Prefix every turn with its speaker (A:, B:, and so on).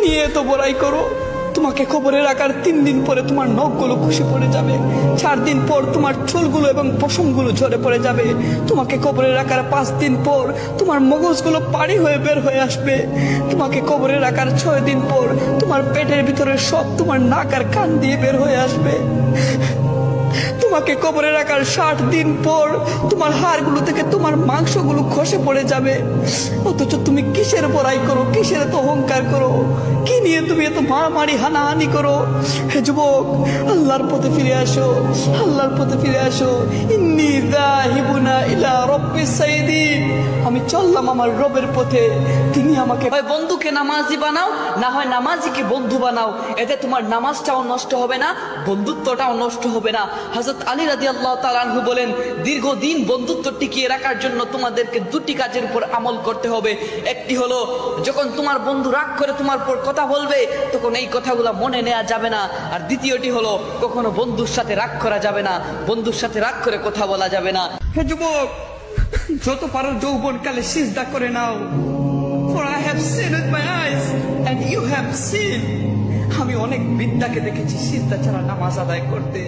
A: নিয়ে তো বড়াই করো? তোমাকে কবরে রাখার 3 দিন পরে তোমার নখগুলো খসে পড়ে যাবে, 4 দিন পর তোমার চুলগুলো এবং পশমগুলো ঝরে পড়ে যাবে, তোমাকে কবরে রাখার 5 দিন পর তোমার মগজগুলো পানি হয়ে বের হয়ে আসবে, তোমাকে কবরে রাখার 6 দিন পর তোমার পেটের ভিতরে সব তোমার নাক আর কান দিয়ে বের হয়ে আসবে, তোমাকে কবরে রাখার 60 দিন পর তোমার হাড়গুলো থেকে তোমার মাংসগুলো খসে পড়ে যাবে। অথচ তুমি কিসের বড়াই করো, কিসের এত অহংকার করো, কি নিয়ে তুমি এত মারামারি হানাহানি করো? হে যুবক, আল্লাহর পথে ফিরে আসো, আল্লাহর পথে ফিরে আসো। ইন্নী যাহিবুনা ইলা রাব্বিস সাইয়্যিদিন, আমি চললাম আমার রবের পথে, তিনি আমাকে
B: হয় বন্ধুকে নামাজি বানাও, না হয় নামাজিকে বন্ধু বানাও। এতে তোমার নামাজটাও নষ্ট হবে না, বন্ধুত্বটাও নষ্ট হবে না। হযরত আলী রাদিয়াল্লাহু তাআলা আনহু বলেন, দীর্ঘদিন বন্ধুত্ব টিকিয়ে রাখার জন্য তোমাদেরকে 2টি কাজের উপর আমল করতে হবে। একটি হলো, যখন তোমার বন্ধু রাগ করে তোমার উপর কথা বলবে, তখন এই কথাগুলো মনে নেওয়া যাবে না। আর দ্বিতীয়টি হলো, কখনো বন্ধুর সাথে রাগ করা যাবে না, বন্ধুর সাথে রাগ করে কথা বলা যাবে না।
A: হে যুবক, যত পারো যৌবনকালে সিজদা করে নাও। For I have seen with my eyes and you have seen. আমি অনেক বিদ্যাকে দেখেছি সিজদা ছাড়া নামাজ আদায় করতে।